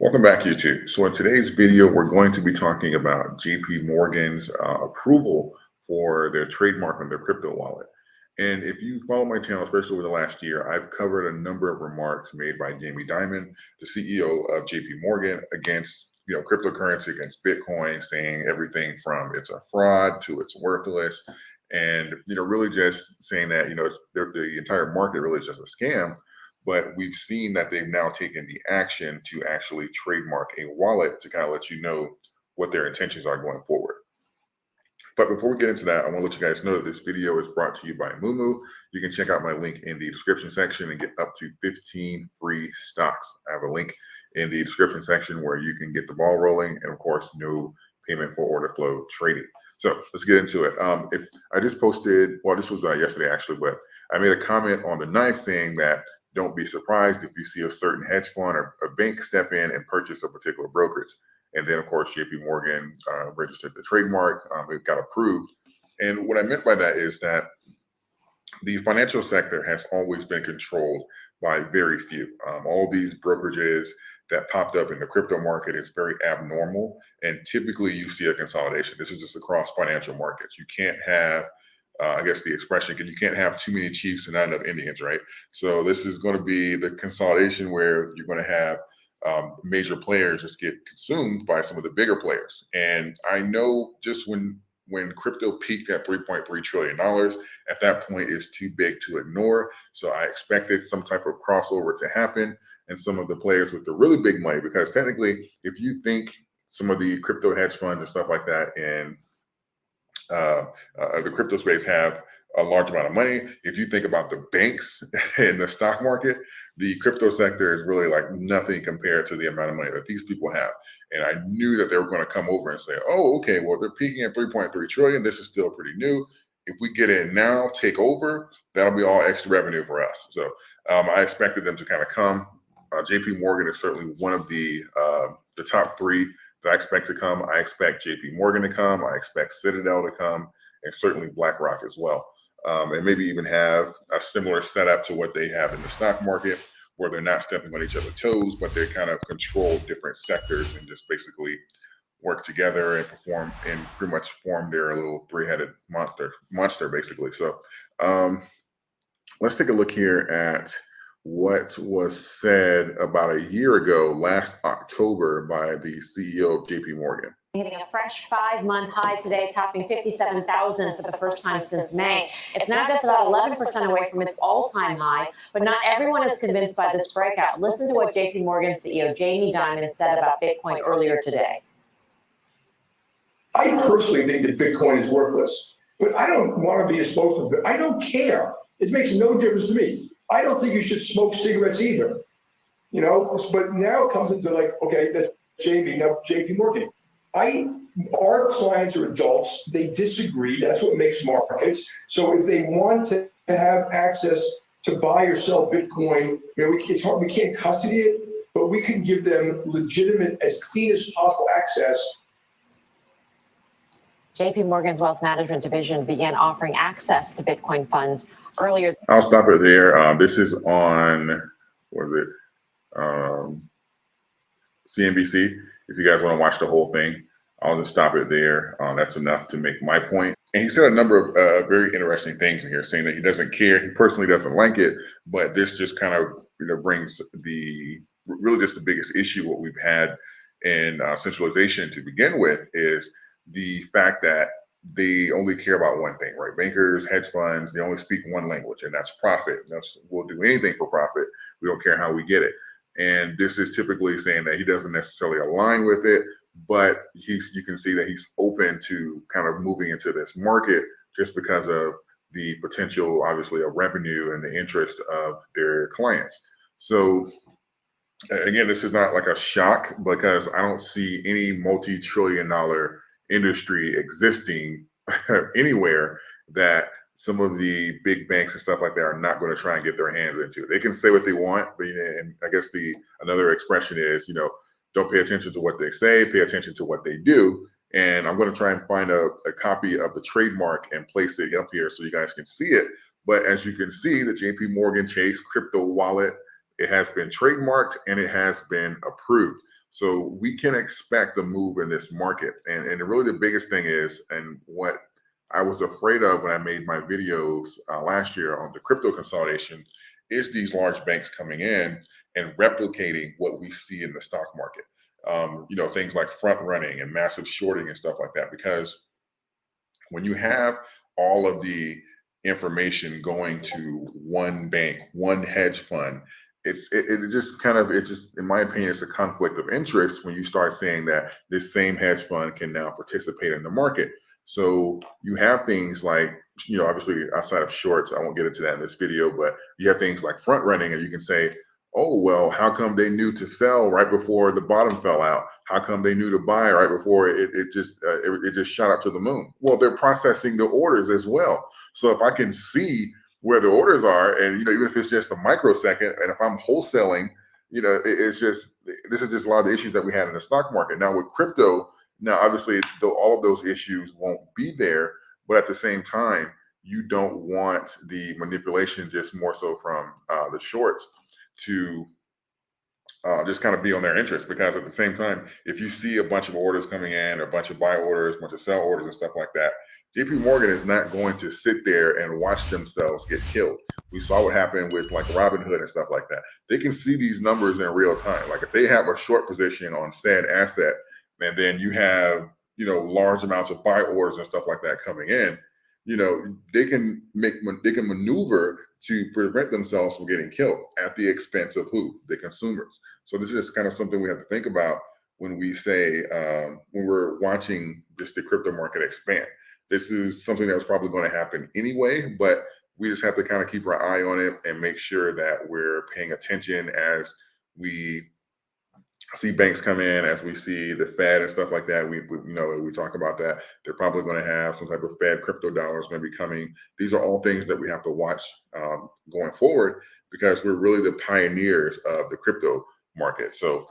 Welcome back, YouTube. So in today's video, we're going to be talking about JP Morgan's approval for their trademark on their crypto wallet. And if you follow my channel, especially over the last year, I've covered a number of remarks made by Jamie Dimon, the CEO of JP Morgan, against cryptocurrency, against Bitcoin, saying everything from it's a fraud to it's worthless, and really just saying that the entire market really is just a scam. But we've seen that they've now taken the action to actually trademark a wallet to kind of let you know what their intentions are going forward. But before we get into that, I want to let you guys know that this video is brought to you by Moomoo. You can check out my link in the description section and get up to 15 free stocks. I have a link in the description section where you can get the ball rolling, and of course, no payment for order flow trading. So let's get into it. If I just posted, well, this was yesterday actually, but I made a comment on the knife saying that don't be surprised if you see a certain hedge fund or a bank step in and purchase a particular brokerage. And then, of course, JP Morgan registered the trademark. It got approved. And what I meant by that is that the financial sector has always been controlled by very few. All these brokerages that popped up in the crypto market is very abnormal. And typically you see a consolidation. This is just across financial markets. You can't have I guess the expression, you can't have too many chiefs and not enough Indians, right? So this is going to be the consolidation where you're going to have major players just get consumed by some of the bigger players. And I know just when crypto peaked at $3.3 trillion, at that point is too big to ignore. So I expected some type of crossover to happen and some of the players with the really big money, because technically, if you think some of the crypto hedge funds and stuff like that and the crypto space have a large amount of money. If you think about the banks in the stock market, the crypto sector is really like nothing compared to the amount of money that these people have. And I knew that they were going to come over and say, oh, okay, well, they're peaking at 3.3 trillion. This is still pretty new. If we get in now, take over, that'll be all extra revenue for us. So I expected them to kind of come. JP Morgan is certainly one of the top three that I expect to come. I expect JP Morgan to come. I expect Citadel to come, and certainly BlackRock as well. And maybe even have a similar setup to what they have in the stock market, where they're not stepping on each other's toes, but they kind of control different sectors and just basically work together and perform and pretty much form their little three-headed monster basically. So let's take a look here at what was said about a year ago, last October, by the CEO of JP Morgan. Hitting a fresh 5-month high today, topping 57,000 for the first time since May. It's now just about 11% away from its all-time high, but not everyone is convinced by this breakout. Listen to what JP Morgan CEO Jamie Dimon said about Bitcoin earlier today. I personally think that Bitcoin is worthless, but I don't want to be a spokesman. I don't care. It makes no difference to me. I don't think you should smoke cigarettes either, but now it comes into like, okay, that's Jamie, now JP Morgan. Our clients are adults. They disagree. That's what makes markets. So if they want to have access to buy or sell Bitcoin, it's hard. We can't custody it, but we can give them legitimate, as clean as possible access. JP Morgan's wealth management division began offering access to Bitcoin funds earlier. I'll stop it there. This is on, CNBC. If you guys want to watch the whole thing, I'll just stop it there. That's enough to make my point. And he said a number of very interesting things in here, saying that he doesn't care. He personally doesn't like it, but this just kind of brings really just the biggest issue what we've had in centralization to begin with is the fact that they only care about one thing, right? Bankers, hedge funds, they only speak one language, and that's profit. We'll do anything for profit. We don't care how we get it. And this is typically saying that he doesn't necessarily align with it, but you can see that he's open to kind of moving into this market just because of the potential, obviously, of revenue and the interest of their clients. So again, this is not like a shock because I don't see any multi-trillion-dollar industry existing anywhere that some of the big banks and stuff like that are not going to try and get their hands into. They can say what they want, but and I guess another expression is, don't pay attention to what they say, pay attention to what they do. And I'm going to try and find a copy of the trademark and place it up here so you guys can see it. But as you can see, the JP Morgan Chase crypto wallet, it has been trademarked and it has been approved. So we can expect a move in this market. And really the biggest thing is, and what I was afraid of when I made my videos last year on the crypto consolidation, is these large banks coming in and replicating what we see in the stock market. Things like front running and massive shorting and stuff like that. Because when you have all of the information going to one bank, one hedge fund, it just in my opinion, it's a conflict of interest when you start saying that this same hedge fund can now participate in the market. So you have things like, obviously outside of shorts, I won't get into that in this video, but you have things like front running, and you can say, oh, well, how come they knew to sell right before the bottom fell out? How come they knew to buy right before it just shot up to the moon? Well, they're processing the orders as well. So if I can see where the orders are, and even if it's just a microsecond, and if I'm wholesaling, this is just a lot of the issues that we had in the stock market. Now with crypto, now obviously all of those issues won't be there, but at the same time, you don't want the manipulation, just more so from the shorts, to just kind of be on their interest. Because at the same time, if you see a bunch of orders coming in, or a bunch of buy orders, a bunch of sell orders and stuff like that, JP Morgan is not going to sit there and watch themselves get killed. We saw what happened with like Robinhood and stuff like that. They can see these numbers in real time. Like if they have a short position on said asset, and then you have large amounts of buy orders and stuff like that coming in, they can maneuver to prevent themselves from getting killed at the expense of who? The consumers. So this is kind of something we have to think about when we say, when we're watching just the crypto market expand. This is something that was probably going to happen anyway, but we just have to kind of keep our eye on it and make sure that we're paying attention as we see banks come in, as we see the Fed and stuff like that. We talk about that. They're probably going to have some type of Fed crypto dollars going to be coming. These are all things that we have to watch going forward, because we're really the pioneers of the crypto market. So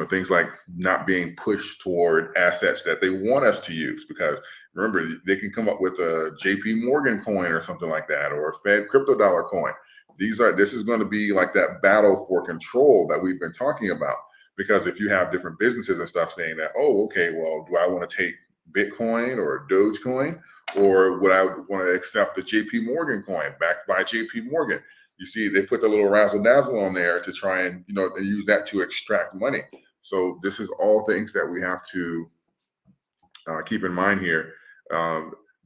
things like not being pushed toward assets that they want us to use, because remember, they can come up with a JP Morgan coin or something like that, or a Fed crypto dollar coin. This is going to be like that battle for control that we've been talking about. Because if you have different businesses and stuff saying that, oh, okay, well, do I want to take Bitcoin or Dogecoin, or would I want to accept the JP Morgan coin backed by JP Morgan? You see, they put the little razzle dazzle on there to try and, they use that to extract money. So this is all things that we have to keep in mind here,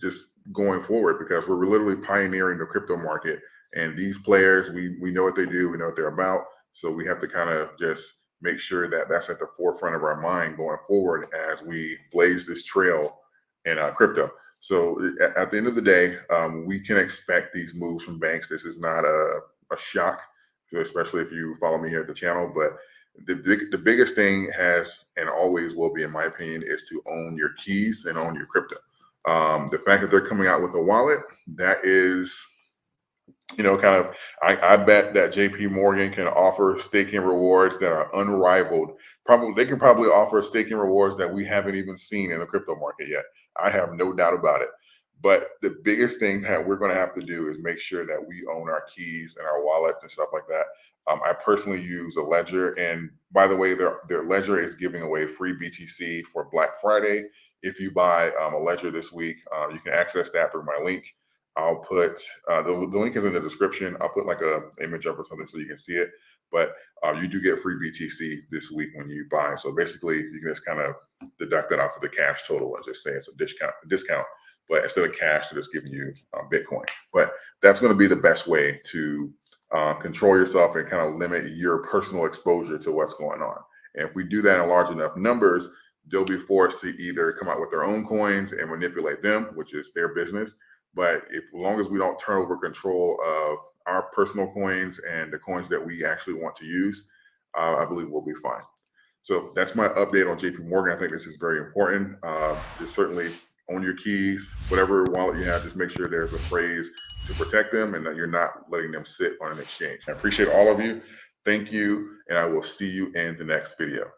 just going forward, because we're literally pioneering the crypto market. And these players, we know what they do, we know what they're about. So we have to kind of just make sure that that's at the forefront of our mind going forward as we blaze this trail in crypto. So at the end of the day, we can expect these moves from banks. This is not a shock, especially if you follow me here at the channel. But the biggest thing has and always will be, in my opinion, is to own your keys and own your crypto. The fact that they're coming out with a wallet, that is, I bet that JP Morgan can offer staking rewards that are unrivaled. They can probably offer staking rewards that we haven't even seen in the crypto market yet. I have no doubt about it. But the biggest thing that we're going to have to do is make sure that we own our keys and our wallets and stuff like that. I personally use a Ledger, and by the way, their Ledger is giving away free BTC for Black Friday. If you buy a Ledger this week, you can access that through my link. I'll put the link is in the description. I'll put like a image up or something so you can see it. But you do get free BTC this week when you buy. So basically, you can just kind of deduct that off of the cash total and just say it's a discount. But instead of cash, they're just giving you Bitcoin. But that's going to be the best way to control yourself and kind of limit your personal exposure to what's going on. And if we do that in large enough numbers, they'll be forced to either come out with their own coins and manipulate them, which is their business. But as long as we don't turn over control of our personal coins and the coins that we actually want to use, I believe we'll be fine. So that's my update on JP Morgan. I think this is very important. Just certainly own your keys, whatever wallet you have, just make sure there's a phrase to protect them and that you're not letting them sit on an exchange. I appreciate all of you. Thank you. And I will see you in the next video.